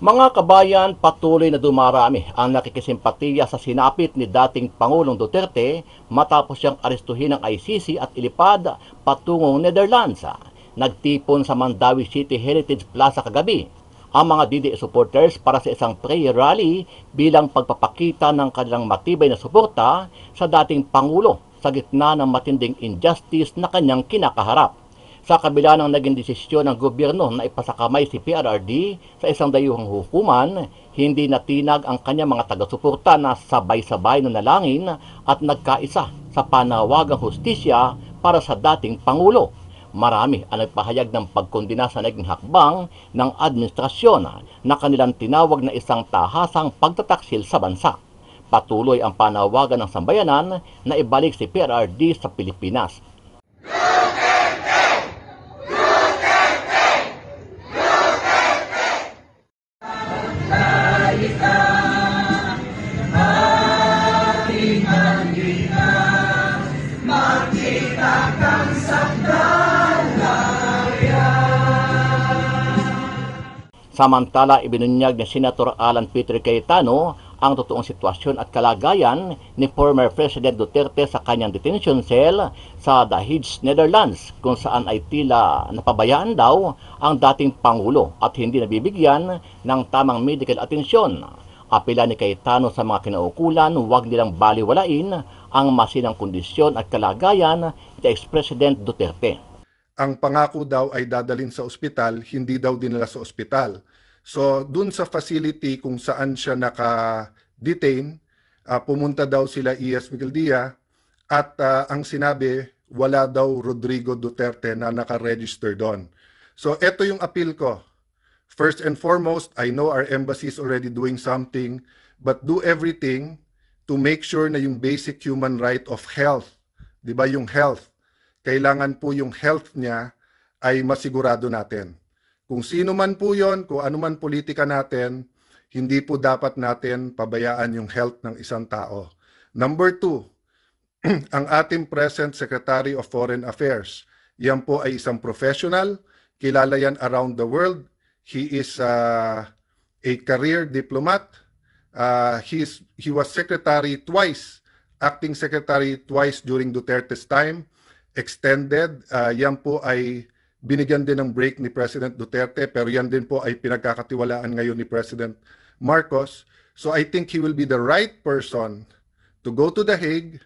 Mga kabayan, patuloy na dumarami ang nakikisimpatiya sa sinapit ni dating Pangulong Duterte matapos siyang arestuhin ng ICC at ilipad patungong Netherlands. Nagtipon sa Mandawi City Heritage Plaza kagabi ang mga DDS supporters para sa isang prayer rally bilang pagpapakita ng kanilang matibay na suporta sa dating Pangulo sa gitna ng matinding injustice na kanyang kinakaharap. Sa kabila ng naging desisyon ng gobyerno na ipasakamay si PRRD sa isang dayuhang hukuman, hindi natinag ang kanyang mga taga-suporta na sabay-sabay nanalangin at nagkaisa sa panawagang hustisya para sa dating Pangulo. Marami ang nagpahayag ng pagkondina sa naging hakbang ng administrasyon na kanilang tinawag na isang tahasang pagtataksil sa bansa. Patuloy ang panawagan ng sambayanan na ibalik si PRRD sa Pilipinas. Samantala, ibinunyag ni Senator Alan Peter Cayetano ang totoong sitwasyon at kalagayan ni former President Duterte sa kanyang detention cell sa The Hague, Netherlands, kung saan ay tila napabayaan daw ang dating Pangulo at hindi nabibigyan ng tamang medical atensyon. Apela ni Cayetano sa mga kinaukulan, huwag nilang baliwalain ang masinang kondisyon at kalagayan ni ex-President Duterte. Ang pangako daw ay dadalhin sa ospital, hindi daw dinala sa ospital. So, dun sa facility kung saan siya naka-detain, pumunta daw sila E.S. Migueldia at ang sinabi, wala daw Rodrigo Duterte na naka-register doon. So, eto yung appeal ko. First and foremost, I know our embassy is already doing something, but do everything to make sure na yung basic human right of health, di ba yung health, kailangan po yung health niya ay masigurado natin. Kung sino man po yon, kung ano man politika natin, hindi po dapat natin pabayaan yung health ng isang tao. Number 2, ang ating present Secretary of Foreign Affairs, yan po ay isang professional, kilala yan around the world. He is a career diplomat. He was secretary twice, acting secretary twice during Duterte's time. Extended, yan po ay binigyan din ng break ni President Duterte, pero yan din po ay pinagkakatiwalaan ngayon ni President Marcos. So I think he will be the right person to go to The Hague,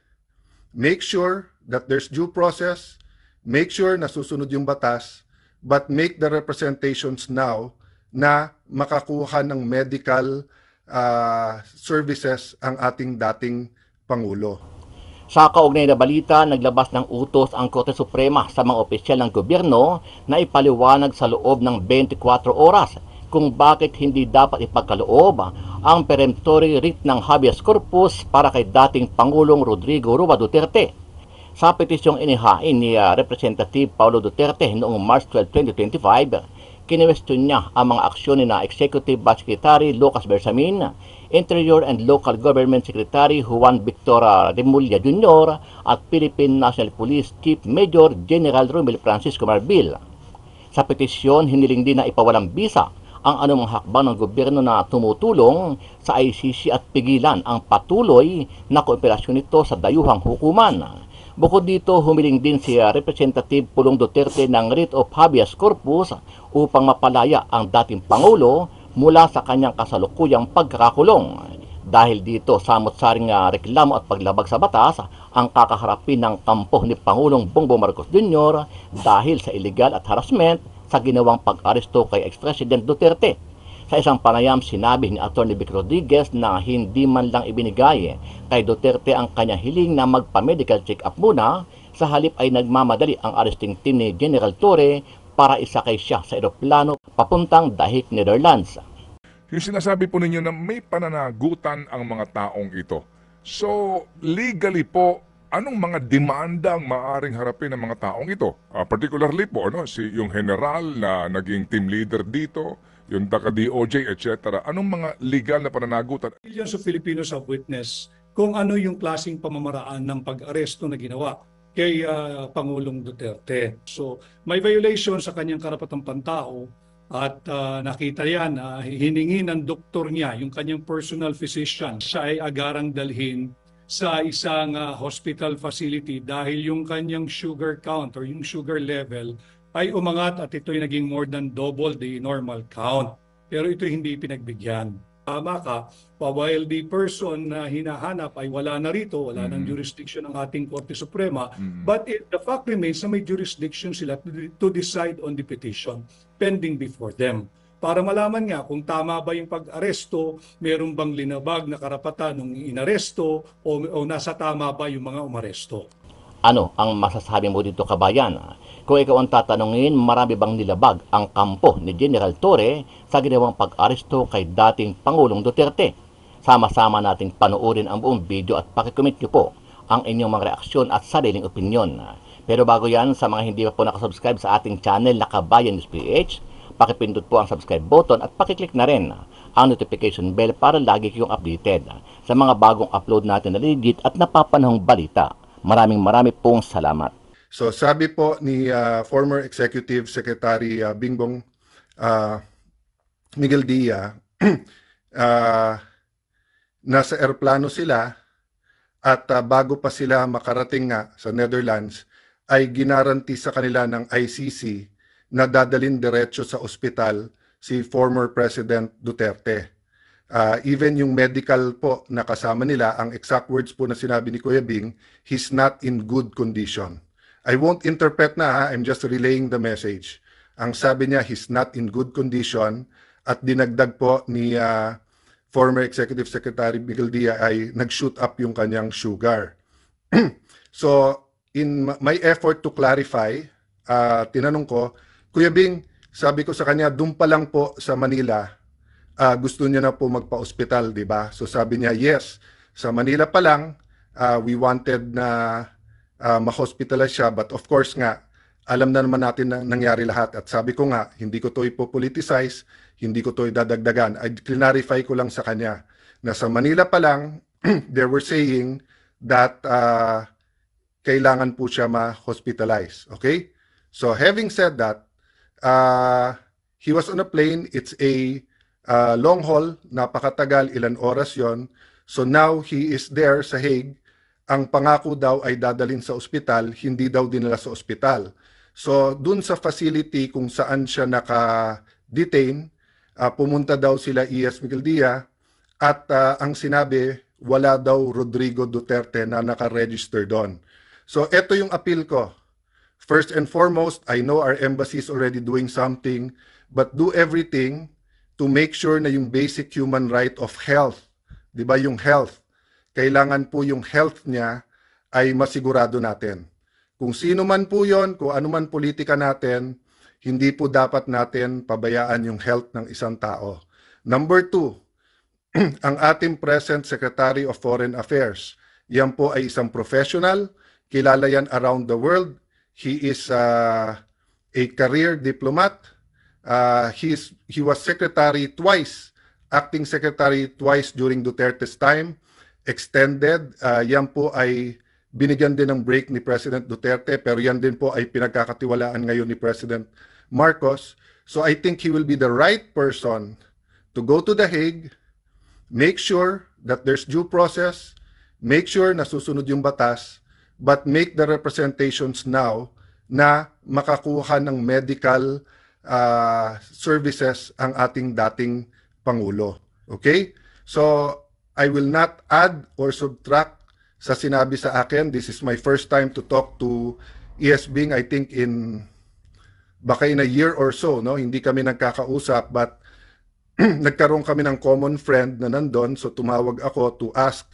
make sure that there's due process, make sure na susunod yung batas, but make the representations now na makakuha ng medical services ang ating dating Pangulo. Sa kaugnay na balita, naglabas ng utos ang Korte Suprema sa mga opisyal ng gobyerno na ipaliwanag sa loob ng 24 oras kung bakit hindi dapat ipagkaloob ang peremptory writ ng habeas corpus para kay dating Pangulong Rodrigo Roa Duterte. Sa petisyong inihain ni Representative Paulo Duterte noong March 12, 2025, kinwestiyon niya ang mga aksyon ni na Executive Branch Secretary Lucas Bersamin, Interior and Local Government Secretary Juan Victor Remulla Jr. at Philippine National Police Chief Major General Romel Francisco Marbil. Sa petisyon, hiniling din na ipawalang bisa ang anumang hakbang ng gobyerno na tumutulong sa ICC at pigilan ang patuloy na kooperasyon nito sa dayuhang hukuman. Bukod dito, humiling din si Representative Pulong Duterte ng writ of habeas corpus upang mapalaya ang dating Pangulo mula sa kanyang kasalukuyang pagkakakulong. Dahil dito, samot-saring reklamo at paglabag sa batas ang kakaharapin ng kampo ni Pangulong Bongbong Marcos Jr. dahil sa illegal at harassment sa ginawang pag-aresto kay ex-President Duterte. Sa isang panayam, sinabi ni Atty. Vic Rodriguez na hindi man lang ibinigay kay Duterte ang kanyang hiling na magpa-medical check-up muna, sa halip ay nagmamadali ang arresting team ni General Torre para isakay siya sa eroplano papuntang The Hague, Netherlands. Yung sinasabi po ninyo na may pananagutan ang mga taong ito. So, legally po, anong mga demanda ang maaaring harapin ng mga taong ito? Particularly po, yung general na naging team leader dito, yung DOJ, etc. Anong mga legal na pananagutan? Millions of Filipinos have witnessed kung ano yung klaseng pamamaraan ng pag-aresto na ginawa kay Pangulong Duterte. So, may violation sa kanyang karapatang pantao At nakita yan, hiningi ng doktor niya, yung kanyang personal physician, siya ay agarang dalhin sa isang hospital facility dahil yung kanyang sugar count or yung sugar level ay umangat at ito'y naging more than double the normal count. Pero ito hindi pinagbigyan. Tama ka, while the person na hinahanap ay wala na rito, wala ng jurisdiction ng ating Korte Suprema, but the fact remains na may jurisdiction sila to decide on the petition pending before them. Para malaman nga kung tama ba yung pag-aresto, meron bang linabag na karapatan ng inaresto o nasa tama ba yung mga umaresto. Ano ang masasabi mo dito, kabayan? Kung ikaw ang tatanungin, marami bang nilabag ang kampo ni General Torre sa ginawang pag-aresto kay dating Pangulong Duterte? Sama-sama nating panoorin ang buong video at pakikomment nyo po ang inyong mga reaksyon at sariling opinyon. Pero bago yan, sa mga hindi pa po nakasubscribe sa ating channel na Kabayan News PH, pakipindot po ang subscribe button at pakiclick na rin ang notification bell para lagi kayong updated sa mga bagong upload natin na legit at napapanahong balita. Maraming pong salamat. So sabi po ni former Executive Secretary Bingbong Miguel Dia, nasa eroplano sila at bago pa sila makarating nga sa Netherlands ay ginaranti sa kanila ng ICC na dadalhin diretso sa ospital si former President Duterte. Even yung medical po na kasama nila, ang exact words po na sinabi ni Kuya Bing, he's not in good condition. I won't interpret na, I'm just relaying the message. Ang sabi niya, he's not in good condition, at dinagdag po ni former Executive Secretary Miguel Dia ay nag-shoot up yung kanyang sugar. So, in my effort to clarify, tinanong ko, Kuya Bing, sabi ko sa kanya, doon pa lang po sa Manila, gusto niya na po magpa-ospital, di ba? So sabi niya, yes, sa Manila pa lang, we wanted na ma-hospitalize siya. But of course nga, alam na naman natin na nangyari lahat. At sabi ko nga, hindi ko to ipopoliticize, hindi ko to idadagdagan. I clarify ko lang sa kanya na sa Manila pa lang, they were saying that kailangan po siya ma-hospitalize. Okay? So having said that, he was on a plane. It's a long haul, napakatagal, ilan oras yon. So now he is there sa Hague. Ang pangako daw ay dadalhin sa ospital, hindi daw dinala sa ospital. So dun sa facility kung saan siya naka-detain, pumunta daw sila E.S. Miguel Dia at ang sinabi, wala daw Rodrigo Duterte na naka-register doon. So eto yung appeal ko. First and foremost, I know our embassy is already doing something, but do everything to make sure na yung basic human right of health, di ba yung health, kailangan po yung health niya ay masigurado natin. Kung sino man po yon, kung ano man politika natin, hindi po dapat natin pabayaan yung health ng isang tao. Number two, ang ating present Secretary of Foreign Affairs, yan po ay isang professional, kilala yan around the world, he is a career diplomat. He was secretary twice, acting secretary twice during Duterte's time, extended. Yan po ay binigyan din ng break ni President Duterte, pero yan din po ay pinagkakatiwalaan ngayon ni President Marcos. So I think he will be the right person to go to The Hague, make sure that there's due process, make sure na susunod yung batas, but make the representations now na makakuha ng medical services ang ating dating Pangulo. Okay? So, I will not add or subtract sa sinabi sa akin. This is my first time to talk to E.S. Bing, I think baka in a year or so, no? Hindi kami nagkakausap, but nagkaroon kami ng common friend na nandun, so tumawag ako to ask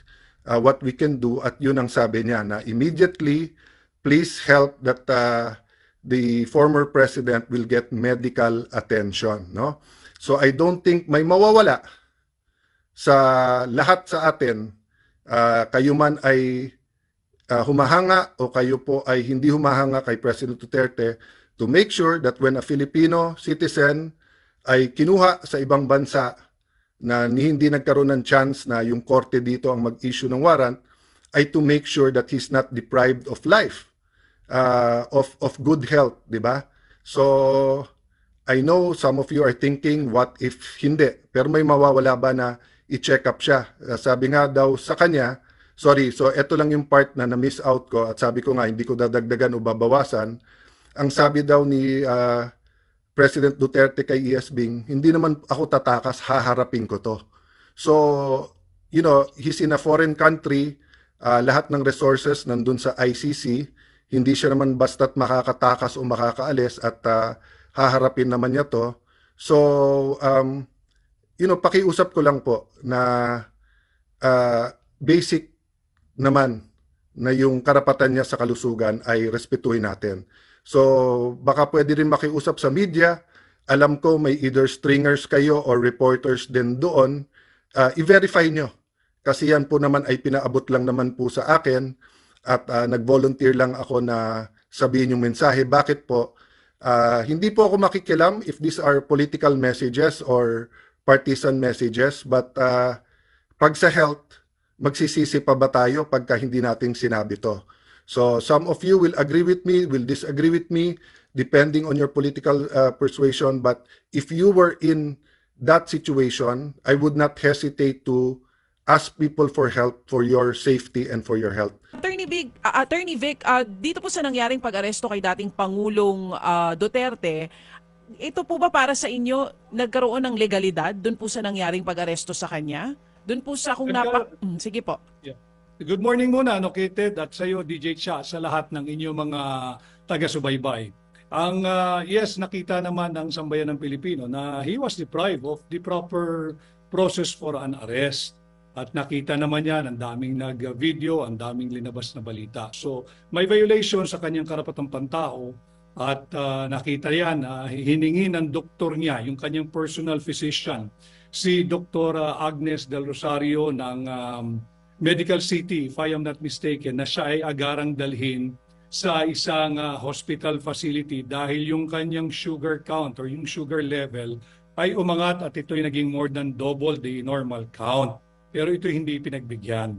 what we can do, at yun ang sabi niya, na immediately, please help that the former president will get medical attention, no? So I don't think may mawawala sa lahat sa atin, kayo man ay humahanga o kayo po ay hindi humahanga kay President Duterte, to make sure that when a Filipino citizen ay kinuha sa ibang bansa na hindi nagkaroon ng chance na yung korte dito ang mag-issue ng warrant, ay to make sure that he's not deprived of life, of good health, di ba? So I know some of you are thinking, what if hindi? Pero may mawawala ba na i-check up siya? Sabi nga daw sa kanya, sorry, so ito lang yung part na na-miss out ko at sabi ko nga hindi ko dadagdagan o babawasan. Ang sabi daw ni President Duterte kay ESBing, hindi naman ako tatakas, haharapin ko to. So, he's in a foreign country, lahat ng resources nandun sa ICC, hindi siya naman basta't makakatakas o makakaalis at haharapin naman niya to. So, pakiusap ko lang po na basic naman na yung karapatan niya sa kalusugan ay respetuhin natin. So, baka pwede rin makiusap sa media. Alam ko may either stringers kayo or reporters din doon. I-verify nyo. Kasi yan po naman ay pinaabot lang naman po sa akin at nag-volunteer lang ako na sabihin yung mensahe. Bakit po? Hindi po ako makikilam if these are political messages or partisan messages, but pag sa health, magsisisi pa ba tayo pagka hindi natin sinabi to? So some of you will agree with me, will disagree with me, depending on your political persuasion, but if you were in that situation, I would not hesitate to ask people for help for your safety and for your health. Attorney Vic, dito po sa nangyaring pag-aresto kay dating Pangulong Duterte, ito po ba para sa inyo nagkaroon ng legalidad doon po sa nangyaring pag-aresto sa kanya? Doon po sa sige po. Yeah. Good morning muna, Kate, at sa iyo, DJ Cha, sa lahat ng inyong mga taga-subaybay. Yes, nakita naman ng sambayan ng Pilipino na he was deprived of the proper process for an arrest. At nakita naman yan, ang daming nag-video, ang daming linabas na balita. So may violation sa kanyang karapatang pantao at nakita yan, hiningi ng doktor niya, yung kanyang personal physician, si Dr. Agnes Del Rosario ng Medical City, if I am not mistaken, na siya ay agarang dalhin sa isang hospital facility dahil yung kanyang sugar count or yung sugar level ay umangat at ito'y naging more than double the normal count. Pero ito hindi pinagbigyan.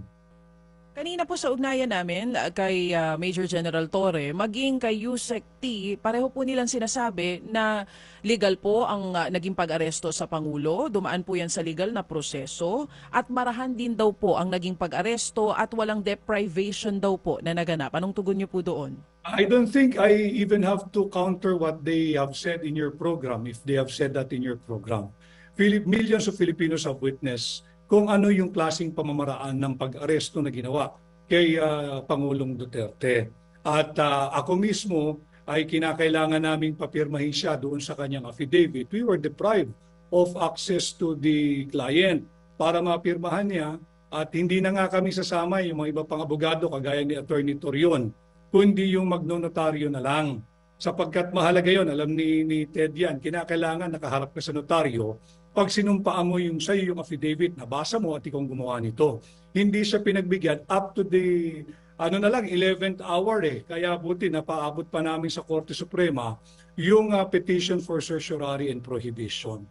Kanina po sa ugnayan namin kay Major General Torre, maging kay Yusek T, pareho po nilang sinasabi na legal po ang naging pag-aresto sa Pangulo, dumaan po yan sa legal na proseso, at marahan din daw po ang naging pag-aresto at walang deprivation daw po na naganap. Anong tugon niyo po doon? I don't think I even have to counter what they have said in your program, if they have said that in your program. Millions of Filipinos have witnessed kung ano yung klaseng pamamaraan ng pag-aresto na ginawa kay Pangulong Duterte. At ako mismo ay kinakailangan naming papirmahin siya doon sa kanyang affidavit. We were deprived of access to the client para mapirmahan niya at hindi na nga kami sasama yung mga iba pang abogado kagaya ni Attorney Torion, kundi yung magnonotaryo na lang. Sapagkat mahalaga yon, alam ni Ted yan, kinakailangan nakaharap ka sa notaryo. Pag sinumpaan mo yung sa'yo yung affidavit, nabasa mo at ikaw gumawa nito. Hindi siya pinagbigyan up to the 11th hour Kaya buti napaabot pa namin sa Korte Suprema yung petition for certiorari and prohibition.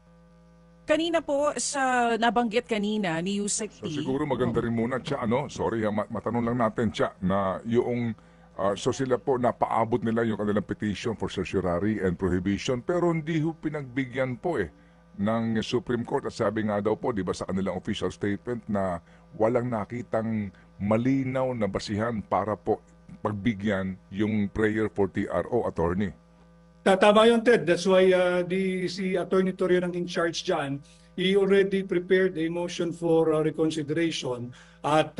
Kanina po sa nabanggit kanina ni Yusek So T. siguro maganda rin muna, Cha, sorry, matanong lang natin, Cha, na yung so sila po napaabot nila yung kanilang petition for certiorari and prohibition pero hindi ho pinagbigyan po ng Supreme Court at sabi nga daw po, di ba sa kanilang official statement na walang nakitang malinaw na basihan para po pagbigyan yung prayer for TRO, attorney. Tama yun, Ted. That's why si Attorney Torion ang in charge dyan. He already prepared a motion for reconsideration at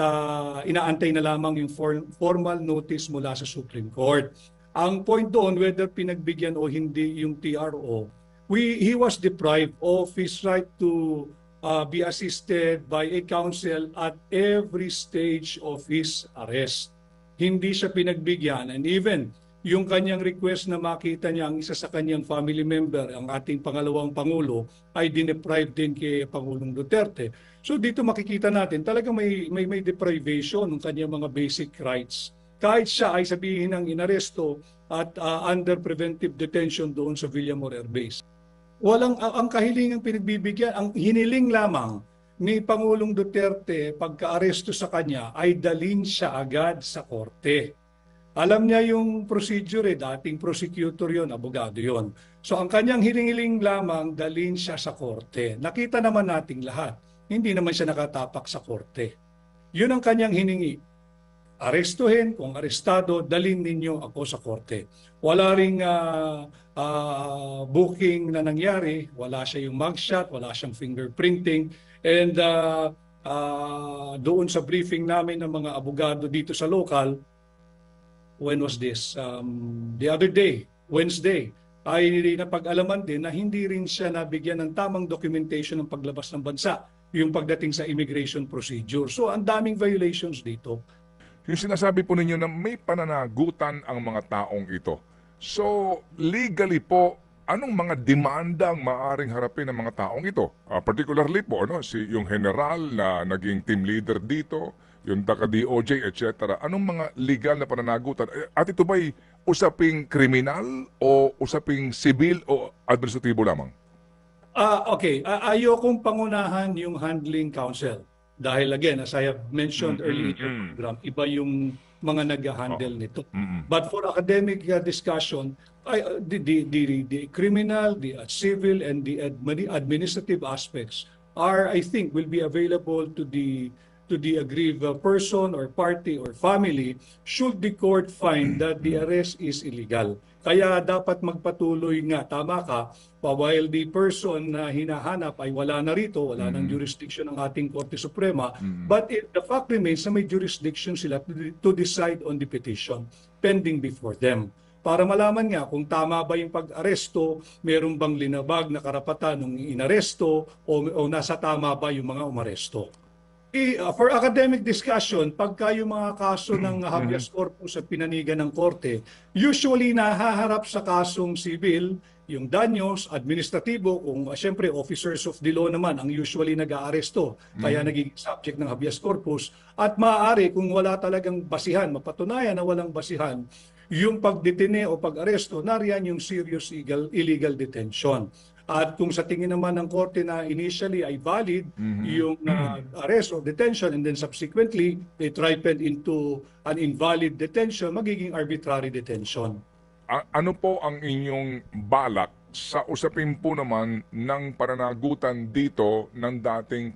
inaantay na lamang yung formal notice mula sa Supreme Court. Ang point doon, whether pinagbigyan o hindi yung TRO, he was deprived of his right to be assisted by a counsel at every stage of his arrest. Hindi siya pinagbigyan, and even yung kanyang request na makita niya ang isa sa kanyang family member, ang ating pangalawang Pangulo, ay dineprive din kay Pangulong Duterte. So dito makikita natin talagang may deprivation ng kanyang mga basic rights. Kahit siya ay sabihin ng inaresto at under preventive detention doon sa Villamor Air Base. Ang kahilingang pinagbibigyan, ang hiniling lamang ni Pangulong Duterte pagka-aresto sa kanya ay dalhin siya agad sa korte. Alam niya yung procedure, dating prosecutor yon, abogado yon. So ang kanyang hiling-hiling lamang dalhin siya sa korte. Nakita naman nating lahat, hindi naman siya nakatapak sa korte. Yun ang kanyang hiningi. Arestuhin, kung arestado, dalhin ninyo ako sa korte. Wala ring booking na nangyari, wala siya yung mugshot, wala siyang fingerprinting, and doon sa briefing namin ng mga abogado dito sa local, when was this? The other day, Wednesday, ay napag-alaman din na hindi rin siya nabigyan ng tamang documentation ng paglabas ng bansa, yung pagdating sa immigration procedure. So ang daming violations dito. Yung sinasabi po ninyo na may pananagutan ang mga taong ito. So, legally po, anong mga demanda ang maaaring harapin ng mga taong ito? Particularly po, yung general na naging team leader dito, yung taga-DOJ, etc. Anong mga legal na pananagutan? At ito ba'y usaping kriminal o usaping sibil o administratibo lamang? Okay, ayokong pangunahan yung handling counsel. Dahil again, as I have mentioned earlier in your program, iba yung mga nag-handle nito. But for academic discussion, the criminal, the civil, and the administrative aspects are, I think, will be available to the aggrieved person or party or family should the court find that the arrest is illegal. Kaya dapat magpatuloy nga, tama ka, while the person na hinahanap ay wala na rito, wala ng jurisdiction ng ating Korte Suprema, but the fact remains na may jurisdiction sila to decide on the petition pending before them. Para malaman nga kung tama ba yung pag-aresto, meron bang linabag na karapatan ng inaresto o nasa tama ba yung mga umaresto. For academic discussion, pagka yung mga kaso ng habeas corpus sa pinanigan ng korte, usually nahaharap sa kasong civil, yung danyos, administratibo, kung siyempre officers of the law naman ang usually nag-aaresto, kaya nagiging subject ng habeas corpus, at maaari kung wala talagang basihan, mapatunayan na walang basihan, yung pagdetine o pag-aresto, nariyan yung serious illegal detention. At kung sa tingin naman ng korte na initially ay valid yung arrest or detention and then subsequently it ripened into an invalid detention, magiging arbitrary detention. Ano po ang inyong balak sa usapin po naman ng pananagutan dito ng dating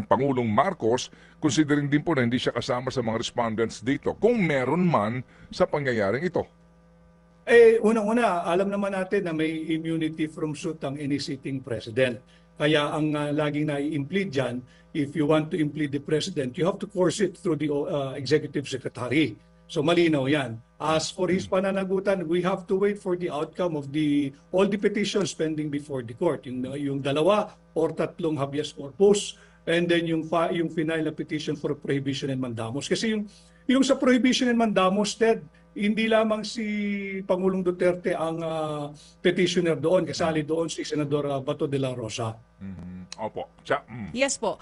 Pangulong Marcos, considering din po na hindi siya kasama sa mga respondents dito, kung meron man sa pangyayaring ito? Unang-una, alam naman natin na may immunity from suit ang any sitting president. Kaya ang laging na-i-implead dyan, if you want to implead the president, you have to course it through the executive secretary. So malinaw yan. As for his pananagutan, we have to wait for the outcome of all the petitions pending before the court. Yung 2 or 3 habeas corpus, and then yung final na petition for prohibition and mandamus. Kasi yung sa prohibition and mandamus, Ted, hindi lamang si Pangulong Duterte ang petitioner doon, kasali doon si Senador Bato de la Rosa. Opo. Yes po.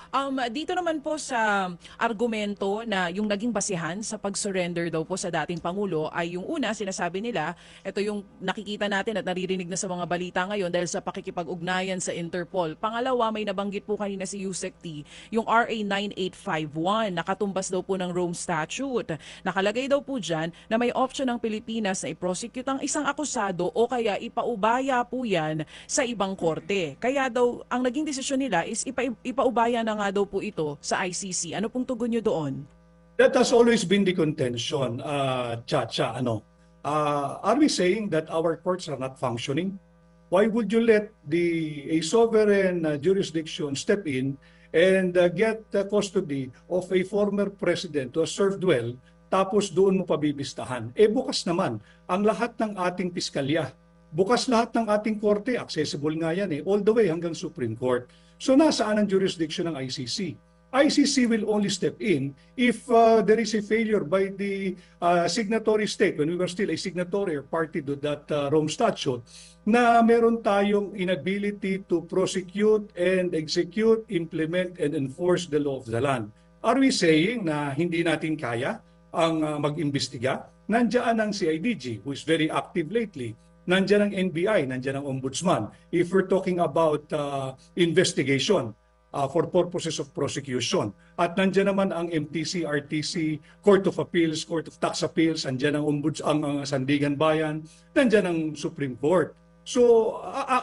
Dito naman po sa argumento na yung naging basihan sa pag-surrender daw po sa dating Pangulo ay yung una, sinasabi nila, ito yung nakikita natin at naririnig na sa mga balita ngayon dahil sa pakikipag-ugnayan sa Interpol. Pangalawa, may nabanggit po kanina si Yusek T, yung RA 9851, nakatumbas daw po ng Rome Statute. Nakalagay daw po dyan na may option ng Pilipinas na i-prosecute ang isang akusado o kaya ipaubaya po yan sa ibang korte. Kaya daw, ang naging desisyon nila is ipaubaya na nga daw po ito sa ICC. Ano pong tugon nyo doon? That has always been the contention, Chacha. Are we saying that our courts are not functioning? Why would you let a sovereign jurisdiction step in and get custody of a former president who has served well, tapos doon mo pabibistahan? Bukas naman ang lahat ng ating piskalya. Bukas lahat ng ating korte, accessible nga yan all the way hanggang Supreme Court. So nasaan ang jurisdiction ng ICC? ICC will only step in if there is a failure by the signatory state, when we were still a signatory or party to that Rome Statute, na meron tayong inability to prosecute and execute, implement, and enforce the law of the land. Are we saying na hindi natin kaya ang mag-imbestiga? Nandiyan ang CIDG, who is very active lately. Nandiyan ang NBI, nandiyan ang Ombudsman. If we're talking about investigation, for purposes of prosecution. At nandiyan naman ang MTC, RTC, Court of Appeals, Court of Tax Appeals, nandiyan ang ang Sandigan Bayan, nandiyan ang Supreme Court. So,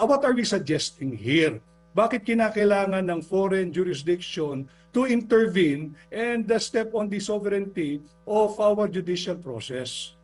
what are we suggesting here? Bakit kinakailangan ng foreign jurisdiction to intervene and step on the sovereignty of our judicial process?